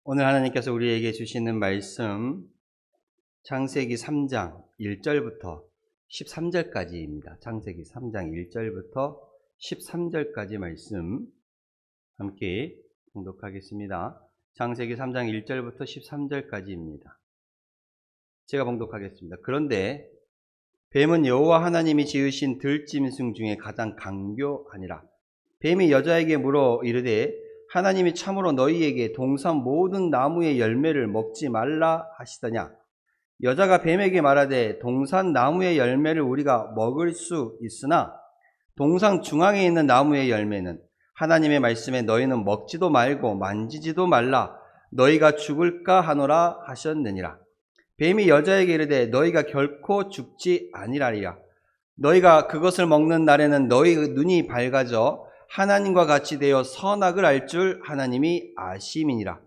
오늘 하나님께서 우리에게 주시는 말씀 창세기 3장 1절부터 13절까지입니다. 창세기 3장 1절부터 13절까지 말씀 함께 봉독하겠습니다. 창세기 3장 1절부터 13절까지입니다. 제가 봉독하겠습니다. 그런데 뱀은 여호와 하나님이 지으신 들짐승 중에 가장 강교하니라. 뱀이 여자에게 물어 이르되 하나님이 참으로 너희에게 동산 모든 나무의 열매를 먹지 말라 하시더냐. 여자가 뱀에게 말하되 동산 나무의 열매를 우리가 먹을 수 있으나 동산 중앙에 있는 나무의 열매는 하나님의 말씀에 너희는 먹지도 말고 만지지도 말라 너희가 죽을까 하노라 하셨느니라. 뱀이 여자에게 이르되 너희가 결코 죽지 아니라리라. 너희가 그것을 먹는 날에는 너희의 눈이 밝아져 하나님과 같이 되어 선악을 알 줄 하나님이 아심이니라.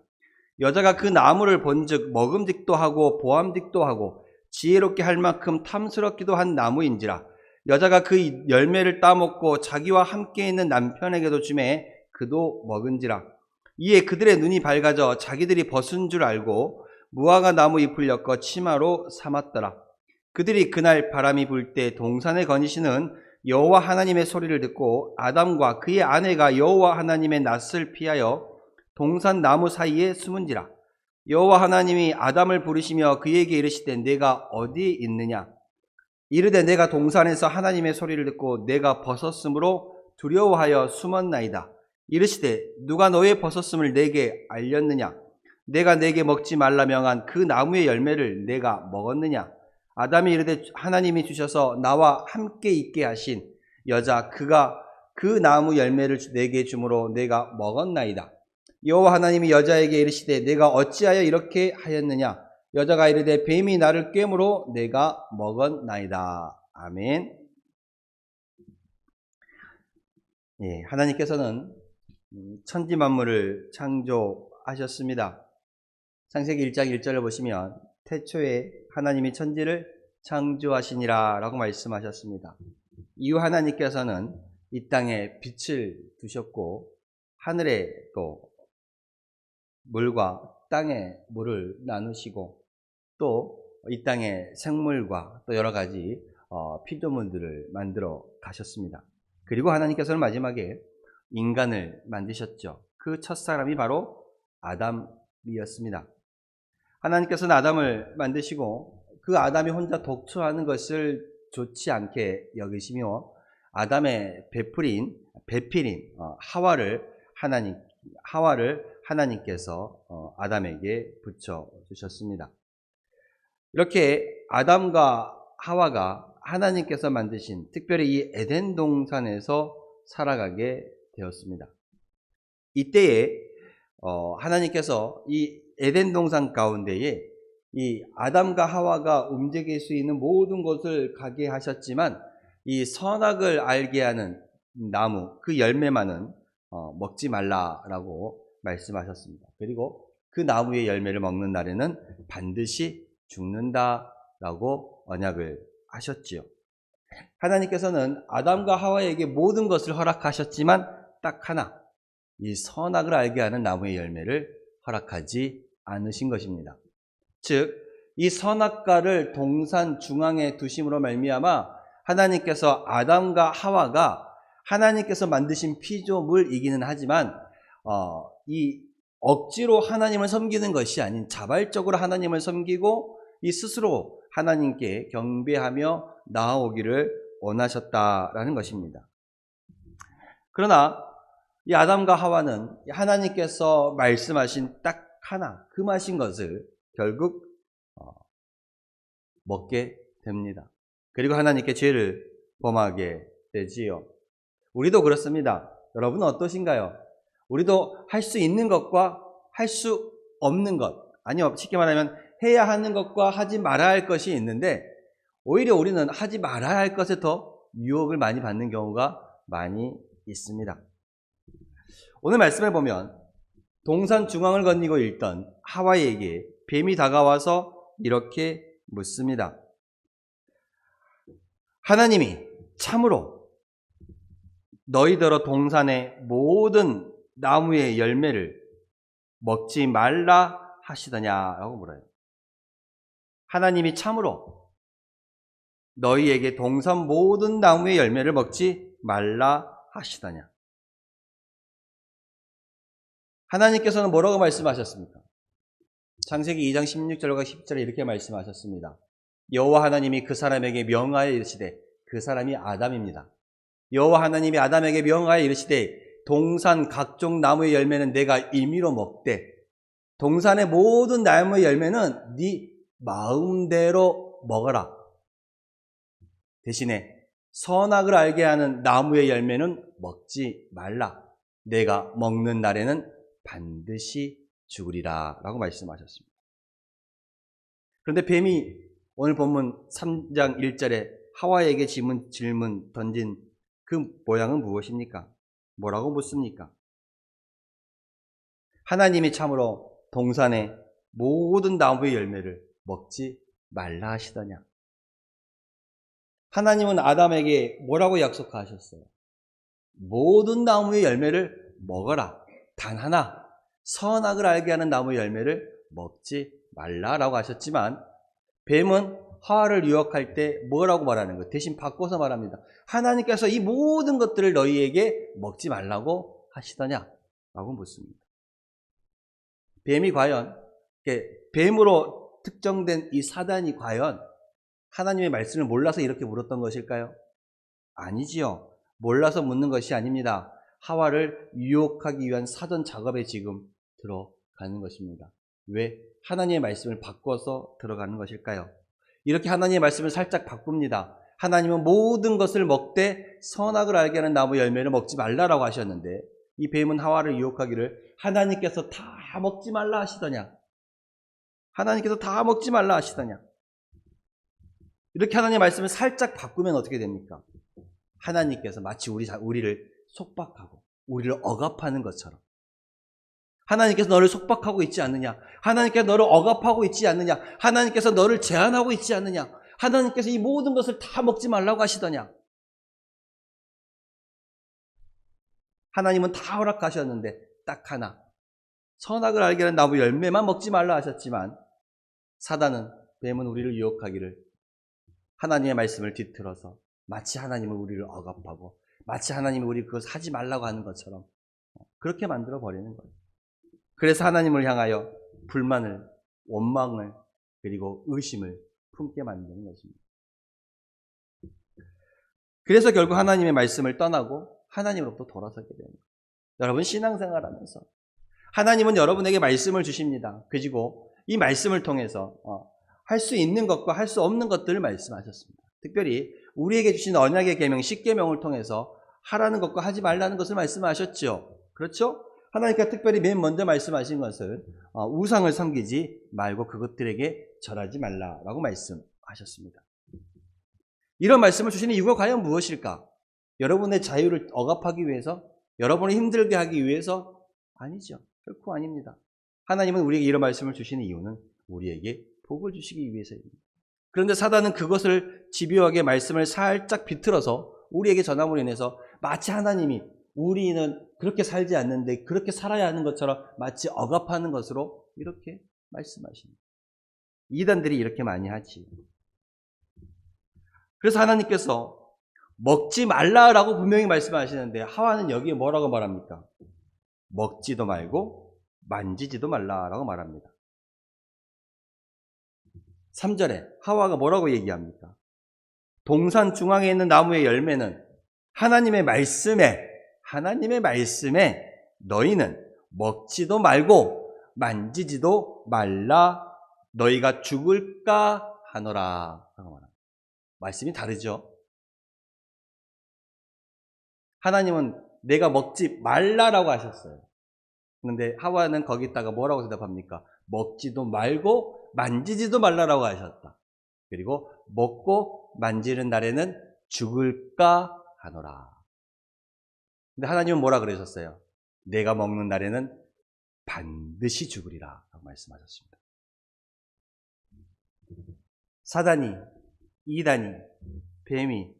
여자가 그 나무를 본즉 먹음직도 하고 보암직도 하고 지혜롭게 할 만큼 탐스럽기도 한 나무인지라. 여자가 그 열매를 따먹고 자기와 함께 있는 남편에게도 주매 그도 먹은지라. 이에 그들의 눈이 밝아져 자기들이 벗은 줄 알고 무화과 나무 잎을 엮어 치마로 삼았더라. 그들이 그날 바람이 불 때 동산에 거니시는 여호와 하나님의 소리를 듣고 아담과 그의 아내가 여호와 하나님의 낯을 피하여 동산 나무 사이에 숨은지라. 여호와 하나님이 아담을 부르시며 그에게 이르시되 내가 어디 있느냐. 이르되 내가 동산에서 하나님의 소리를 듣고 내가 벗었으므로 두려워하여 숨었나이다. 이르시되 누가 너의 벗었음을 내게 알렸느냐. 내가 내게 먹지 말라 명한 그 나무의 열매를 내가 먹었느냐. 아담이 이르되 하나님이 주셔서 나와 함께 있게 하신 여자 그가 그 나무 열매를 내게 주므로 내가 먹었나이다. 여호와 하나님이 여자에게 이르시되 내가 어찌하여 이렇게 하였느냐. 여자가 이르되 뱀이 나를 꿰므로 내가 먹었나이다. 아멘. 예, 하나님께서는 천지 만물을 창조하셨습니다. 창세기 1장 1절을 보시면 태초에 하나님이 천지를 창조하시니라 라고 말씀하셨습니다. 이후 하나님께서는 이 땅에 빛을 두셨고 하늘에 또 물과 땅에 물을 나누시고 또 이 땅에 생물과 또 여러 가지 피조물들을 만들어 가셨습니다. 그리고 하나님께서는 마지막에 인간을 만드셨죠. 그 첫사람이 바로 아담이었습니다. 하나님께서는 아담을 만드시고 그 아담이 혼자 독초하는 것을 좋지 않게 여기시며 아담의 배필인 하와를 하나님께서 아담에게 붙여 주셨습니다. 이렇게 아담과 하와가 하나님께서 만드신 특별히 이 에덴 동산에서 살아가게 되었습니다. 이때에 하나님께서 이 에덴 동산 가운데에 이 아담과 하와가 움직일 수 있는 모든 것을 가게 하셨지만 이 선악을 알게 하는 나무 그 열매만은 먹지 말라라고 말씀하셨습니다. 그리고 그 나무의 열매를 먹는 날에는 반드시 죽는다라고 언약을 하셨지요. 하나님께서는 아담과 하와에게 모든 것을 허락하셨지만 딱 하나 이 선악을 알게 하는 나무의 열매를 허락하지 않으신 것입니다. 즉, 이 선악과를 동산 중앙에 두심으로 말미암아 하나님께서 아담과 하와가 하나님께서 만드신 피조물이기는 하지만 이 억지로 하나님을 섬기는 것이 아닌 자발적으로 하나님을 섬기고 이 스스로 하나님께 경배하며 나아오기를 원하셨다라는 것입니다. 그러나 이 아담과 하와는 하나님께서 말씀하신 딱 하나 금하신 것을 결국 먹게 됩니다. 그리고 하나님께 죄를 범하게 되지요. 우리도 그렇습니다. 여러분은 어떠신가요? 우리도 할 수 있는 것과 할 수 없는 것, 아니요, 쉽게 말하면 해야 하는 것과 하지 말아야 할 것이 있는데 오히려 우리는 하지 말아야 할 것에 더 유혹을 많이 받는 경우가 많이 있습니다. 오늘 말씀을 보면 동산 중앙을 건너고 있던 하와에게 뱀이 다가와서 이렇게 묻습니다. 하나님이 참으로 너희더러 동산의 모든 나무의 열매를 먹지 말라 하시더냐라고 물어요. 하나님이 참으로 너희에게 동산 모든 나무의 열매를 먹지 말라 하시더냐. 하나님께서는 뭐라고 말씀하셨습니까? 창세기 2장 16절과 10절에 이렇게 말씀하셨습니다. 여호와 하나님이 그 사람에게 명하여 이르시되, 그 사람이 아담입니다. 여호와 하나님이 아담에게 명하여 이르시되 동산 각종 나무의 열매는 내가 임의로 먹되 동산의 모든 나무의 열매는 네 마음대로 먹어라. 대신에 선악을 알게 하는 나무의 열매는 먹지 말라. 내가 먹는 날에는 반드시 죽으리라 라고 말씀하셨습니다. 그런데 뱀이 오늘 본문 3장 1절에 하와에게 질문 던진 그 모양은 무엇입니까? 뭐라고 묻습니까? 하나님이 참으로 동산의 모든 나무의 열매를 먹지 말라 하시더냐. 하나님은 아담에게 뭐라고 약속하셨어요? 모든 나무의 열매를 먹어라. 단 하나, 선악을 알게 하는 나무의 열매를 먹지 말라라고 하셨지만, 뱀은 하와를 유혹할 때 뭐라고 말하는 거예요? 대신 바꿔서 말합니다. 하나님께서 이 모든 것들을 너희에게 먹지 말라고 하시더냐? 라고 묻습니다. 뱀이 과연, 뱀으로 특정된 이 사단이 과연 하나님의 말씀을 몰라서 이렇게 물었던 것일까요? 아니지요. 몰라서 묻는 것이 아닙니다. 하와를 유혹하기 위한 사전 작업에 지금 들어가는 것입니다. 왜? 하나님의 말씀을 바꿔서 들어가는 것일까요? 이렇게 하나님의 말씀을 살짝 바꿉니다. 하나님은 모든 것을 먹되 선악을 알게 하는 나무 열매를 먹지 말라라고 하셨는데, 이 뱀은 하와를 유혹하기를 하나님께서 다 먹지 말라 하시더냐? 하나님께서 다 먹지 말라 하시더냐? 이렇게 하나님의 말씀을 살짝 바꾸면 어떻게 됩니까? 하나님께서 마치 우리를 속박하고 우리를 억압하는 것처럼, 하나님께서 너를 속박하고 있지 않느냐? 하나님께서 너를 억압하고 있지 않느냐? 하나님께서 너를 제한하고 있지 않느냐? 하나님께서 이 모든 것을 다 먹지 말라고 하시더냐? 하나님은 다 허락하셨는데 딱 하나, 선악을 알게 하는 나무 열매만 먹지 말라 하셨지만, 사단은, 뱀은 우리를 유혹하기를 하나님의 말씀을 뒤틀어서 마치 하나님은 우리를 억압하고 마치 하나님이 우리 그것을 하지 말라고 하는 것처럼 그렇게 만들어 버리는 거예요. 그래서 하나님을 향하여 불만을, 원망을, 그리고 의심을 품게 만드는 것입니다. 그래서 결국 하나님의 말씀을 떠나고 하나님으로부터 돌아서게 됩니다. 여러분, 신앙생활하면서 하나님은 여러분에게 말씀을 주십니다. 그리고 이 말씀을 통해서 할 수 있는 것과 할 수 없는 것들을 말씀하셨습니다. 특별히 우리에게 주신 언약의 계명, 십계명을 통해서 하라는 것과 하지 말라는 것을 말씀하셨죠. 그렇죠? 하나님께서 특별히 맨 먼저 말씀하신 것을 우상을 섬기지 말고 그것들에게 절하지 말라라고 말씀하셨습니다. 이런 말씀을 주시는 이유가 과연 무엇일까? 여러분의 자유를 억압하기 위해서? 여러분을 힘들게 하기 위해서? 아니죠. 결코 아닙니다. 하나님은 우리에게 이런 말씀을 주시는 이유는 우리에게 복을 주시기 위해서입니다. 그런데 사단은 그것을 집요하게 말씀을 살짝 비틀어서 우리에게 전함으로 인해서 마치 하나님이 우리는 그렇게 살지 않는데 그렇게 살아야 하는 것처럼 마치 억압하는 것으로 이렇게 말씀하십니다. 이단들이 이렇게 많이 하지. 그래서 하나님께서 먹지 말라라고 분명히 말씀하시는데, 하와는 여기에 뭐라고 말합니까? 먹지도 말고 만지지도 말라라고 말합니다. 3절에 하와가 뭐라고 얘기합니까? 동산 중앙에 있는 나무의 열매는 하나님의 말씀에 너희는 먹지도 말고 만지지도 말라, 너희가 죽을까 하노라. 말씀이 다르죠? 하나님은 내가 먹지 말라라고 하셨어요. 그런데 하와는 거기다가 뭐라고 대답합니까? 먹지도 말고 만지지도 말라라고 하셨다. 그리고 먹고 만지는 날에는 죽을까 하노라. 근데 하나님은 뭐라 그러셨어요? 내가 먹는 날에는 반드시 죽으리라 라고 말씀하셨습니다. 사단이, 이단이, 뱀이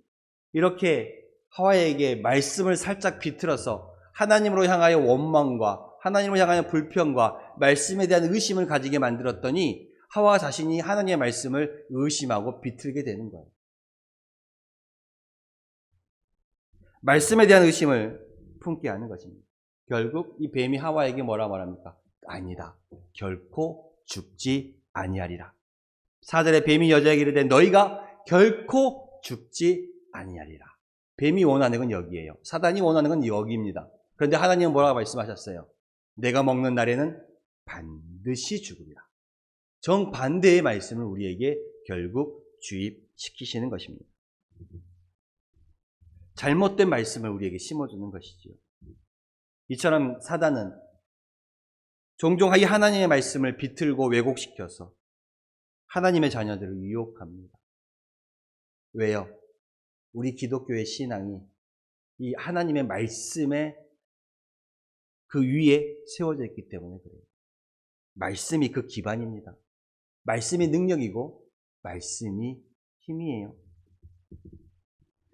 이렇게 하와에게 말씀을 살짝 비틀어서 하나님으로 향하여 원망과 하나님을 향하여 불평과 말씀에 대한 의심을 가지게 만들었더니 하와 자신이 하나님의 말씀을 의심하고 비틀게 되는 거예요. 말씀에 대한 의심을 품게 하는 것입니다. 결국 이 뱀이 하와에게 뭐라 말합니까? 아니다. 결코 죽지 아니하리라. 4절에 뱀이 여자에게 이르되 너희가 결코 죽지 아니하리라. 뱀이 원하는 건 여기예요. 사단이 원하는 건 여기입니다. 그런데 하나님은 뭐라고 말씀하셨어요? 내가 먹는 날에는 반드시 죽으리라. 정반대의 말씀을 우리에게 결국 주입시키시는 것입니다. 잘못된 말씀을 우리에게 심어주는 것이지요. 이처럼 사단은 종종 이 하나님의 말씀을 비틀고 왜곡시켜서 하나님의 자녀들을 유혹합니다. 왜요? 우리 기독교의 신앙이 이 하나님의 말씀에 그 위에 세워져 있기 때문에 그래요. 말씀이 그 기반입니다. 말씀이 능력이고 말씀이 힘이에요.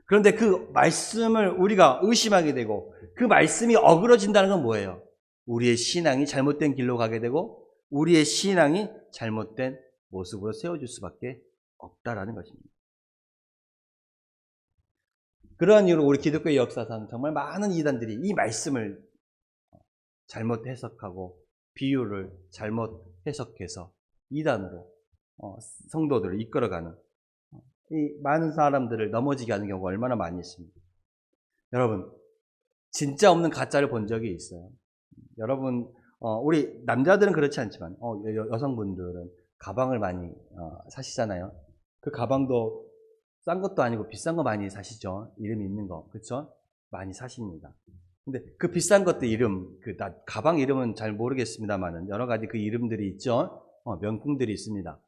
그런데 그 말씀을 우리가 의심하게 되고 그 말씀이 어그러진다는 건 뭐예요? 우리의 신앙이 잘못된 길로 가게 되고 우리의 신앙이 잘못된 모습으로 세워질 수밖에 없다라는 것입니다. 그러한 이유로 우리 기독교의 역사상 정말 많은 이단들이 이 말씀을 잘못 해석하고 비유를 잘못 해석해서 이단으로 성도들을 이끌어가는 이 많은 사람들을 넘어지게 하는 경우가 얼마나 많이 있습니다. 여러분, 진짜 없는 가짜를 본 적이 있어요. 여러분, 우리 남자들은 그렇지 않지만 여성분들은 가방을 많이 사시잖아요. 그 가방도 싼 것도 아니고 비싼 거 많이 사시죠. 이름 있는 거, 그렇죠? 많이 사십니다. 근데 그 비싼 것도 이름, 가방 이름은 잘 모르겠습니다만은 여러 가지 그 이름들이 있죠. 명품들이 있습니다.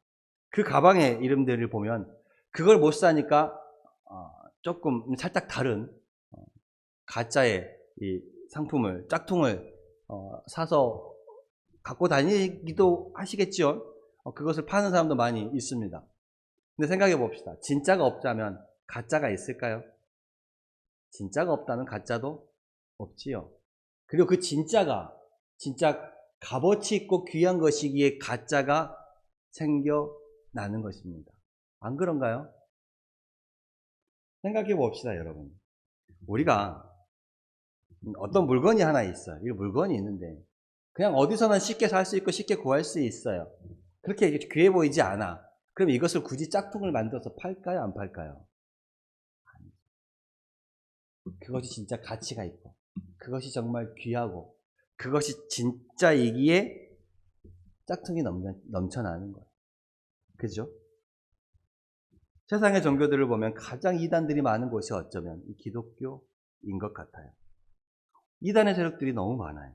그 가방의 이름들을 보면 그걸 못 사니까 조금 살짝 다른 가짜의 이 상품을, 짝퉁을 사서 갖고 다니기도 하시겠죠. 그것을 파는 사람도 많이 있습니다. 근데 생각해 봅시다. 진짜가 없다면 가짜가 있을까요? 진짜가 없다면 가짜도 없지요. 그리고 그 진짜가 진짜 값어치 있고 귀한 것이기에 가짜가 생겨나는 것입니다. 안 그런가요? 생각해 봅시다, 여러분. 우리가 어떤 물건이 하나 있어요. 이 물건이 있는데 그냥 어디서나 쉽게 살 수 있고 쉽게 구할 수 있어요. 그렇게 귀해 보이지 않아. 그럼 이것을 굳이 짝퉁을 만들어서 팔까요? 안 팔까요? 그것이 진짜 가치가 있고 그것이 정말 귀하고 그것이 진짜이기에 짝퉁이 넘쳐나는 거예요. 그죠? 세상의 종교들을 보면 가장 이단들이 많은 곳이 어쩌면 이 기독교인 것 같아요. 이단의 세력들이 너무 많아요.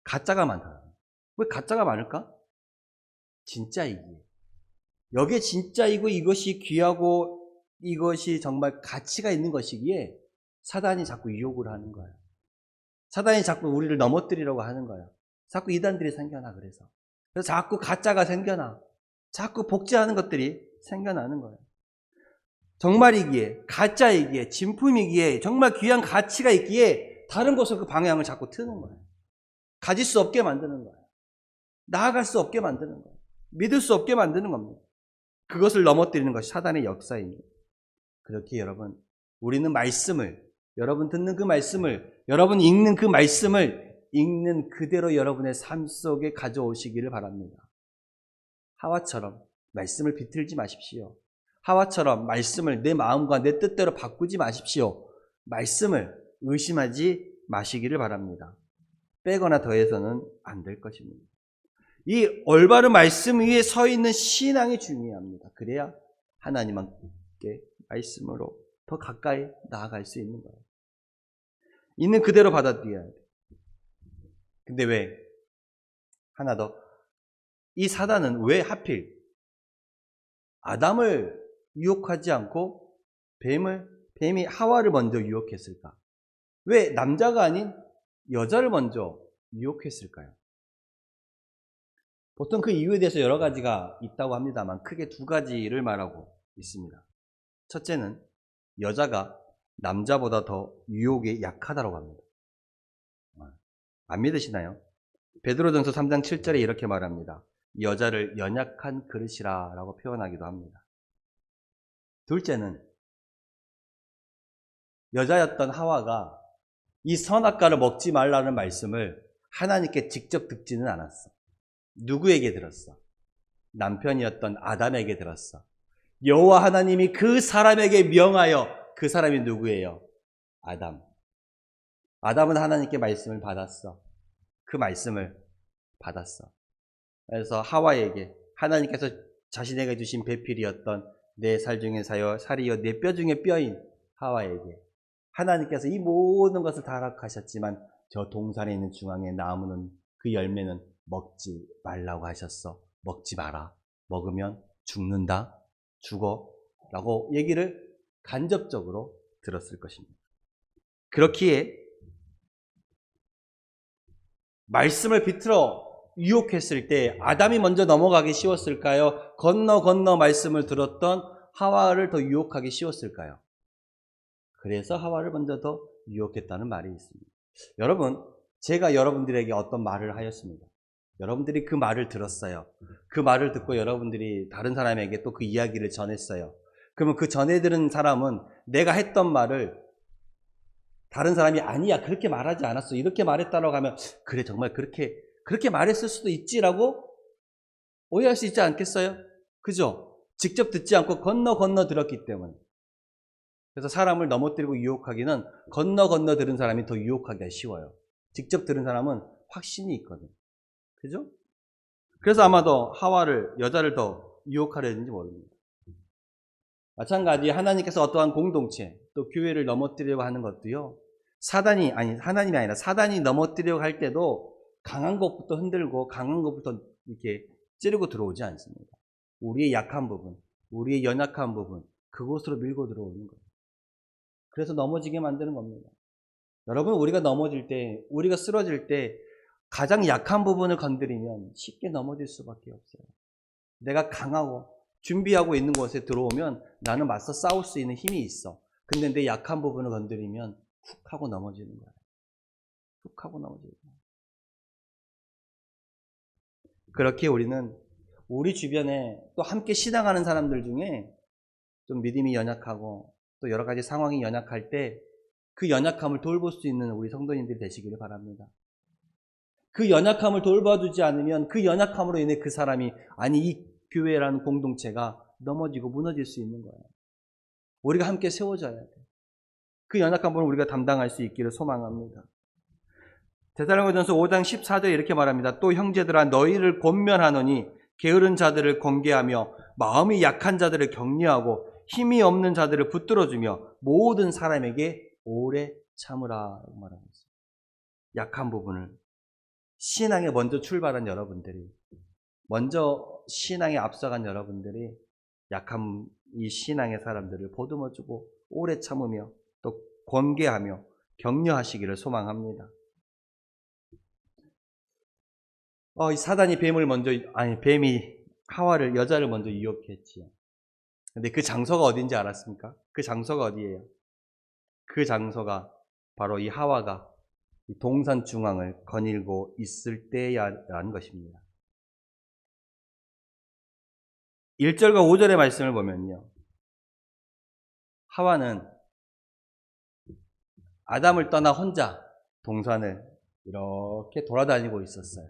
가짜가 많다. 왜 가짜가 많을까? 진짜이기에. 여기에 진짜이고 이것이 귀하고 이것이 정말 가치가 있는 것이기에 사단이 자꾸 유혹을 하는 거예요. 사단이 자꾸 우리를 넘어뜨리려고 하는 거예요. 자꾸 이단들이 생겨나 그래서 자꾸 가짜가 생겨나. 자꾸 복제하는 것들이 생겨나는 거예요. 정말이기에, 가짜이기에, 진품이기에, 정말 귀한 가치가 있기에 다른 곳으로 그 방향을 자꾸 트는 거예요. 가질 수 없게 만드는 거예요. 나아갈 수 없게 만드는 거예요. 믿을 수 없게 만드는 겁니다. 그것을 넘어뜨리는 것이 사단의 역사입니다. 그렇게 여러분, 우리는 말씀을, 여러분 듣는 그 말씀을, 여러분 읽는 그 말씀을 읽는 그대로 여러분의 삶 속에 가져오시기를 바랍니다. 하와처럼 말씀을 비틀지 마십시오. 하와처럼 말씀을 내 마음과 내 뜻대로 바꾸지 마십시오. 말씀을 의심하지 마시기를 바랍니다. 빼거나 더해서는 안 될 것입니다. 이 올바른 말씀 위에 서 있는 신앙이 중요합니다. 그래야 하나님 함께 말씀으로 더 가까이 나아갈 수 있는 거예요. 있는 그대로 받아들여야 돼요. 근데 왜? 하나 더. 이 사단은 왜 하필 아담을 유혹하지 않고 뱀이 하와를 먼저 유혹했을까? 왜 남자가 아닌 여자를 먼저 유혹했을까요? 보통 그 이유에 대해서 여러 가지가 있다고 합니다만 크게 두 가지를 말하고 있습니다. 첫째는 여자가 남자보다 더 유혹에 약하다고 합니다. 안 믿으시나요? 베드로전서 3장 7절에 이렇게 말합니다. 여자를 연약한 그릇이라 라고 표현하기도 합니다. 둘째는 여자였던 하와가 이 선악과를 먹지 말라는 말씀을 하나님께 직접 듣지는 않았어. 누구에게 들었어? 남편이었던 아담에게 들었어. 여호와 하나님이 그 사람에게 명하여, 그 사람이 누구예요? 아담. 아담은 하나님께 말씀을 받았어. 그 말씀을 받았어. 그래서 하와에게 하나님께서 자신에게 주신 배필이었던 내 살 중에 살이요 내 뼈 중에 뼈인 하와에게 하나님께서 이 모든 것을 다 허락하셨지만 저 동산에 있는 중앙의 나무는, 그 열매는 먹지 말라고 하셨어. 먹지 마라. 먹으면 죽는다. 죽어. 라고 얘기를 간접적으로 들었을 것입니다. 그렇기에 말씀을 비틀어 유혹했을 때 아담이 먼저 넘어가기 쉬웠을까요? 건너 말씀을 들었던 하와를 더 유혹하기 쉬웠을까요? 그래서 하와를 먼저 더 유혹했다는 말이 있습니다. 여러분, 제가 여러분들에게 어떤 말을 하였습니다. 여러분들이 그 말을 들었어요. 그 말을 듣고 여러분들이 다른 사람에게 또 그 이야기를 전했어요. 그러면 그 전해 들은 사람은 내가 했던 말을 다른 사람이 아니야, 그렇게 말하지 않았어, 이렇게 말했다라고 하면 그래, 정말 그렇게 말했을 수도 있지라고 오해할 수 있지 않겠어요? 그죠? 직접 듣지 않고 건너 들었기 때문에. 그래서 사람을 넘어뜨리고 유혹하기는 건너 들은 사람이 더 유혹하기가 쉬워요. 직접 들은 사람은 확신이 있거든. 그죠? 그래서 아마도 하와를, 여자를 더 유혹하려 했는지 모릅니다. 마찬가지 하나님께서 어떠한 공동체, 또 교회를 넘어뜨리려고 하는 것도요, 하나님이 아니라 사단이 넘어뜨리려고 할 때도 강한 것부터 흔들고 강한 것부터 이렇게 찌르고 들어오지 않습니다. 우리의 약한 부분, 우리의 연약한 부분, 그곳으로 밀고 들어오는 거예요. 그래서 넘어지게 만드는 겁니다. 여러분, 우리가 넘어질 때, 우리가 쓰러질 때 가장 약한 부분을 건드리면 쉽게 넘어질 수밖에 없어요. 내가 강하고 준비하고 있는 곳에 들어오면 나는 맞서 싸울 수 있는 힘이 있어. 근데 내 약한 부분을 건드리면 훅 하고 넘어지는 거예요. 훅 하고 넘어지는 거예요. 그렇게 우리는 우리 주변에 또 함께 신앙하는 사람들 중에 좀 믿음이 연약하고 또 여러 가지 상황이 연약할 때 그 연약함을 돌볼 수 있는 우리 성도님들이 되시기를 바랍니다. 그 연약함을 돌봐주지 않으면 그 연약함으로 인해 그 사람이, 아니 이 교회라는 공동체가 넘어지고 무너질 수 있는 거예요. 우리가 함께 세워져야 돼요. 그 연약함을 우리가 담당할 수 있기를 소망합니다. 데살로니가전서 5장 14절에 이렇게 말합니다. 또 형제들아, 너희를 권면하노니 게으른 자들을 권계하며 마음이 약한 자들을 격려하고 힘이 없는 자들을 붙들어주며 모든 사람에게 오래 참으라 말하고 있습니다. 약한 부분을, 신앙에 먼저 출발한 여러분들이, 먼저 신앙에 앞서간 여러분들이 약한 이 신앙의 사람들을 보듬어주고 오래 참으며 또 권계하며 격려하시기를 소망합니다. 이 사단이 뱀이 하와를, 여자를 먼저 유혹했지요. 근데 그 장소가 어딘지 알았습니까? 그 장소가 어디예요? 그 장소가 바로 이 하와가 이 동산 중앙을 거닐고 있을 때야라는 것입니다. 1절과 5절의 말씀을 보면요, 하와는 아담을 떠나 혼자 동산을 이렇게 돌아다니고 있었어요.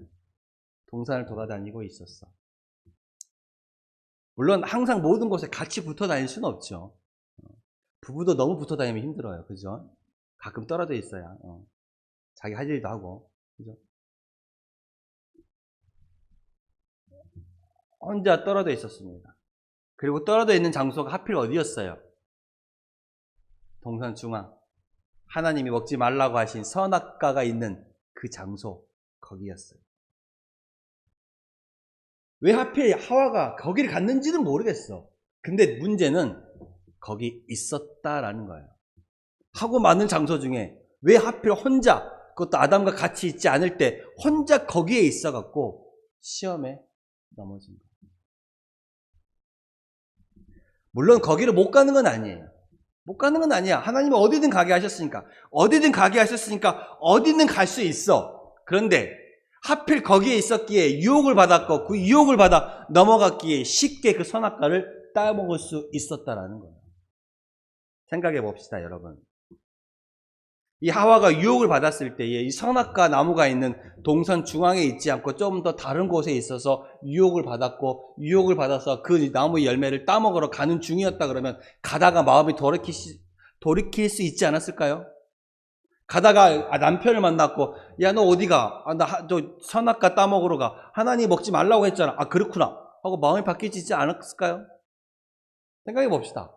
동산을 돌아다니고 있었어. 물론 항상 모든 곳에 같이 붙어 다닐 수는 없죠. 부부도 너무 붙어 다니면 힘들어요. 그죠? 가끔 떨어져 있어야 자기 할 일도 하고. 그죠? 혼자 떨어져 있었습니다. 그리고 떨어져 있는 장소가 하필 어디였어요? 동산 중앙. 하나님이 먹지 말라고 하신 선악과가 있는 그 장소, 거기였어요. 왜 하필 하와가 거기를 갔는지는 모르겠어. 근데 문제는 거기 있었다라는 거예요. 하고 많은 장소 중에 왜 하필 혼자, 그것도 아담과 같이 있지 않을 때 혼자 거기에 있어갖고 시험에 넘어진 거예요. 물론 거기를 못 가는 건 아니에요. 못 가는 건 아니야. 하나님은 어디든 가게 하셨으니까. 어디든 가게 하셨으니까 어디든 갈 수 있어. 그런데 하필 거기에 있었기에 유혹을 받았고 그 유혹을 받아 넘어갔기에 쉽게 그 선악과를 따먹을 수 있었다라는 거예요. 생각해 봅시다, 여러분. 이 하와가 유혹을 받았을 때에 이 선악과 나무가 있는 동산 중앙에 있지 않고 좀 더 다른 곳에 있어서 유혹을 받았고 유혹을 받아서 그 나무 열매를 따먹으러 가는 중이었다 그러면 가다가 마음이 돌이킬 수 있지 않았을까요? 가다가 남편을 만났고 야 너 어디가? 저 선악과 따먹으러 가. 하나님 먹지 말라고 했잖아. 아 그렇구나 하고 마음이 바뀌지 않았을까요? 생각해 봅시다.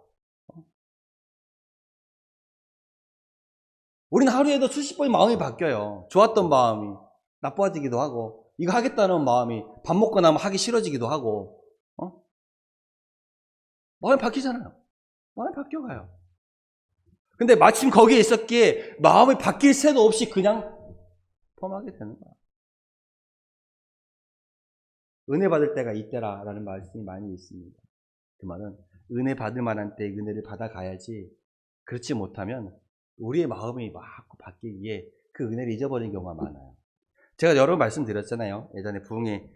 우리는 하루에도 수십 번이 마음이 바뀌어요. 좋았던 마음이 나빠지기도 하고 이거 하겠다는 마음이 밥 먹고 나면 하기 싫어지기도 하고 마음이 바뀌잖아요. 마음이 바뀌어가요. 근데 마침 거기에 있었기에 마음이 바뀔 새도 없이 그냥 범하게 되는 거야. 은혜 받을 때가 이때라라는 말씀이 많이 있습니다. 그 말은 은혜 받을 만한 때에 은혜를 받아가야지 그렇지 못하면 우리의 마음이 막 바뀌기에 그 은혜를 잊어버리는 경우가 많아요. 제가 여러 번 말씀드렸잖아요. 예전에 부흥회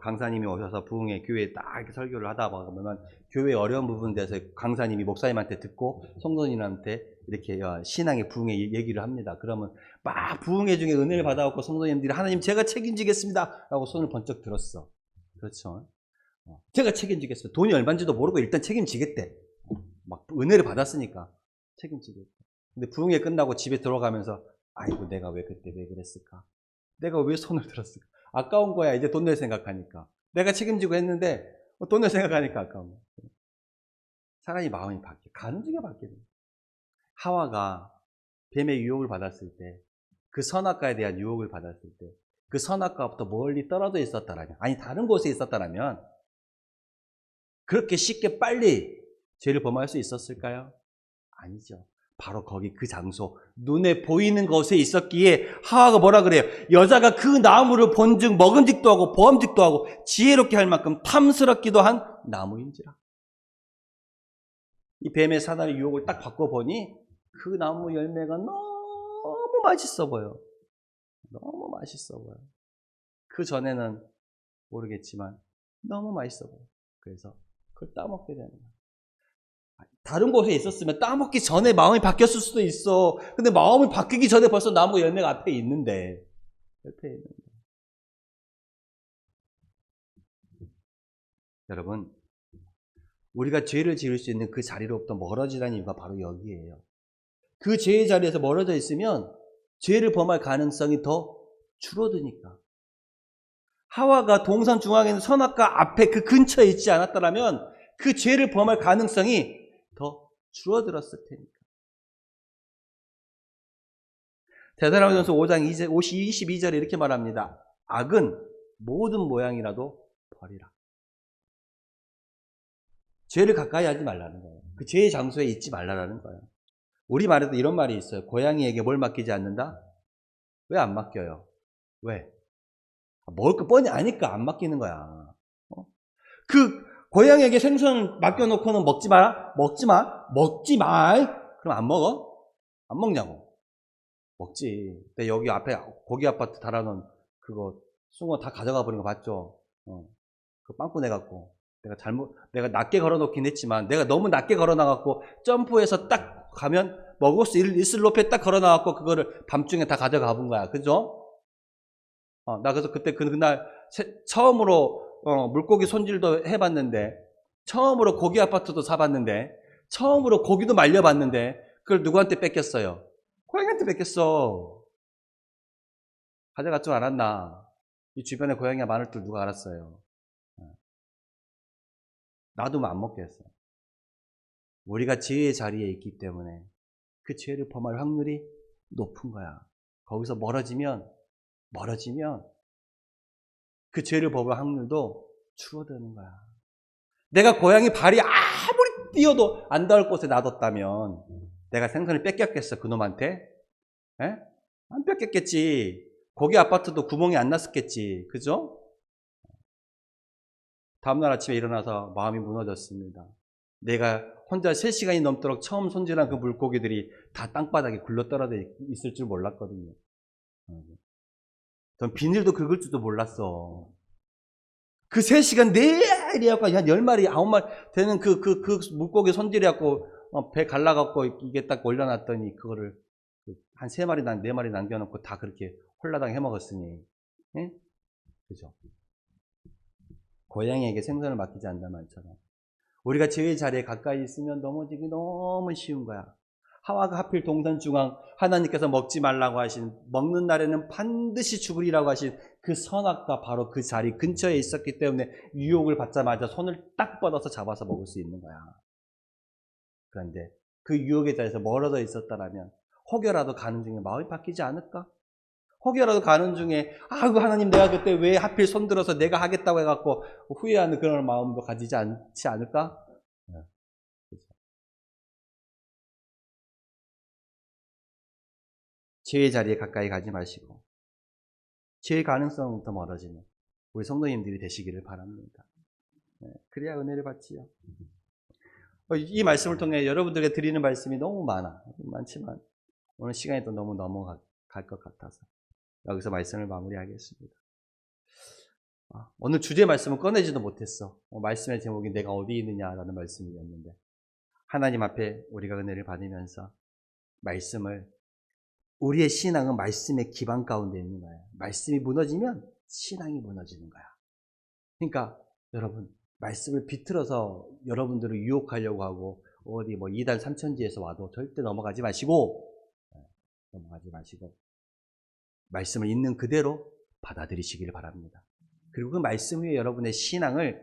강사님이 오셔서 부흥회 교회에 딱 이렇게 설교를 하다 보면 교회 어려운 부분에 대해서 강사님이 목사님한테 듣고 성도님한테 이렇게 신앙의 부흥회 얘기를 합니다. 그러면 막 부흥회 중에 은혜를 받아갖고 성도님들이 하나님 제가 책임지겠습니다 라고 손을 번쩍 들었어. 그렇죠. 제가 책임지겠습니다. 돈이 얼마인지도 모르고 일단 책임지겠대. 막 은혜를 받았으니까 책임지겠대. 근데 부흥회 끝나고 집에 들어가면서 아이고 내가 왜 그때 왜 그랬을까? 내가 왜 손을 들었을까? 아까운 거야. 이제 돈 낼 생각하니까. 내가 책임지고 했는데 돈 낼 생각하니까 아까운 거야. 사람이 마음이 바뀌어. 가는지가 바뀌어. 하와가 뱀의 유혹을 받았을 때, 그 선악과에 대한 유혹을 받았을 때, 그 선악과부터 멀리 떨어져 있었다라면, 아니 다른 곳에 있었다라면 그렇게 쉽게 빨리 죄를 범할 수 있었을까요? 아니죠. 바로 거기 그 장소, 눈에 보이는 곳에 있었기에 하와가 뭐라 그래요? 여자가 그 나무를 본즉 먹은직도 하고 보암직도 하고 지혜롭게 할 만큼 탐스럽기도 한 나무인지라. 이 뱀의 사단의 유혹을 딱 바꿔보니 그 나무 열매가 너무 맛있어 보여. 너무 맛있어 보여. 그 전에는 모르겠지만 너무 맛있어 보여. 그래서 그걸 따먹게 되는 거야. 다른 곳에 있었으면 따먹기 전에 마음이 바뀌었을 수도 있어. 근데 마음이 바뀌기 전에 벌써 나무 열매가 앞에 있는데. 옆에 있는데. 여러분, 우리가 죄를 지을 수 있는 그 자리로부터 멀어지라는 이유가 바로 여기에요. 그 죄의 자리에서 멀어져 있으면 죄를 범할 가능성이 더 줄어드니까. 하와가 동산 중앙에 있는 선악과 앞에 그 근처에 있지 않았더라면 그 죄를 범할 가능성이 더 줄어들었을 테니까. 데살로니가전서 5장 22절에 이렇게 말합니다. 악은 모든 모양이라도 버리라. 죄를 가까이 하지 말라는 거예요. 그 죄의 장소에 있지 말라는 거예요. 우리 말에도 이런 말이 있어요. 고양이에게 뭘 맡기지 않는다? 왜 안 맡겨요? 왜? 먹을 거 뻔히 아니까 안 맡기는 거야. 그 고양이에게 생선 맡겨놓고는 먹지 마라? 먹지 마? 먹지 마? 그럼 안 먹어? 안 먹냐고? 먹지. 근데 여기 앞에 고기 아파트 달아놓은 그거 숭어 다 가져가 버린 거 봤죠? 그 빵꾸 내갖고. 내가 낮게 걸어놓긴 했지만, 내가 너무 낮게 걸어놔갖고, 점프해서 딱 가면, 먹을 수 있을 높이에 딱 걸어놔갖고, 그거를 밤중에 다 가져가 본 거야. 그죠? 나 그래서 그때 그날 처음으로, 물고기 손질도 해봤는데, 처음으로 고기 아파트도 사봤는데, 처음으로 고기도 말려봤는데, 그걸 누구한테 뺏겼어요? 고양이한테 뺏겼어. 가져갈 줄 알았나? 이 주변에 고양이가 많을 줄 누가 알았어요? 놔두면 안 먹겠어. 우리가 죄의 자리에 있기 때문에 그 죄를 범할 확률이 높은 거야. 거기서 멀어지면 그 죄를 범할 확률도 줄어드는 거야. 내가 고양이 발이 아무리 뛰어도 안 닿을 곳에 놔뒀다면 내가 생선을 뺏겼겠어, 그놈한테? 에? 안 뺏겼겠지. 고기 아파트도 구멍이 안 났었겠지. 그죠? 다음날 아침에 일어나서 마음이 무너졌습니다. 내가 혼자 3시간이 넘도록 처음 손질한 그 물고기들이 다 땅바닥에 굴러 떨어져 있을 줄 몰랐거든요. 전 비닐도 긁을 줄도 몰랐어. 그 3시간 내리 해갖고 한 10마리, 9마리 되는 그 물고기 손질해갖고 배 갈라갖고 이게 딱 올려놨더니 그거를 한 3마리, 4마리 남겨놓고 다 그렇게 홀라당 해먹었으니. 예? 그죠? 고양이에게 생선을 맡기지 않는 말처럼. 우리가 죄의 자리에 가까이 있으면 넘어지기 너무 쉬운 거야. 하와가 하필 동산 중앙 하나님께서 먹지 말라고 하신, 먹는 날에는 반드시 죽으리라고 하신 그 선악과 바로 그 자리 근처에 있었기 때문에 유혹을 받자마자 손을 딱 뻗어서 잡아서 먹을 수 있는 거야. 그런데 그 유혹의 자리에서 멀어져 있었다라면 혹여라도 가는 중에 마음이 바뀌지 않을까? 혹여라도 가는 중에 아이고 하나님 내가 그때 왜 하필 손들어서 내가 하겠다고 해갖고 후회하는 그런 마음도 가지지 않지 않을까? 죄의 자리에 가까이 가지 마시고 죄의 가능성부터 멀어지는 우리 성도님들이 되시기를 바랍니다. 그래야 은혜를 받지요. 이 말씀을 통해 여러분들에게 드리는 말씀이 너무 많지만 오늘 시간이 또 너무 넘어갈 것 같아서 여기서 말씀을 마무리하겠습니다. 오늘 주제 말씀은 꺼내지도 못했어. 말씀의 제목이 내가 어디 있느냐라는 말씀이었는데 하나님 앞에 우리가 은혜를 받으면서 말씀을, 우리의 신앙은 말씀의 기반 가운데 있는 거예요. 말씀이 무너지면 신앙이 무너지는 거야. 그러니까 여러분 말씀을 비틀어서 여러분들을 유혹하려고 하고 어디 뭐 2단 3천지에서 와도 절대 넘어가지 마시고 말씀을 있는 그대로 받아들이시기를 바랍니다. 그리고 그 말씀 위에 여러분의 신앙을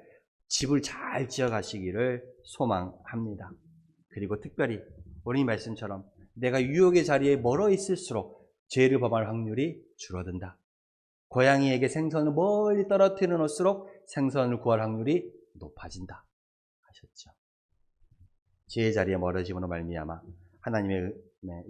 집을 잘 지어가시기를 소망합니다. 그리고 특별히 오늘 이 말씀처럼 내가 유혹의 자리에 멀어 있을수록 죄를 범할 확률이 줄어든다. 고양이에게 생선을 멀리 떨어뜨려 놓을수록 생선을 구할 확률이 높아진다 하셨죠. 죄의 자리에 멀어짐으로 말미암아 하나님의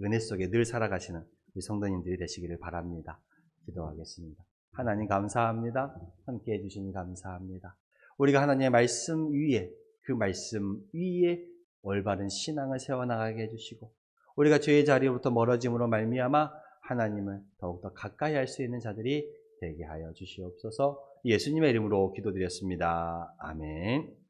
은혜 속에 늘 살아가시는 우리 성도님들이 되시기를 바랍니다. 기도하겠습니다. 하나님 감사합니다. 함께 해주시니 감사합니다. 우리가 하나님의 말씀 위에, 그 말씀 위에 올바른 신앙을 세워나가게 해주시고 우리가 죄의 자리로부터 멀어짐으로 말미암아 하나님을 더욱더 가까이 할 수 있는 자들이 되게 하여 주시옵소서. 예수님의 이름으로 기도드렸습니다. 아멘.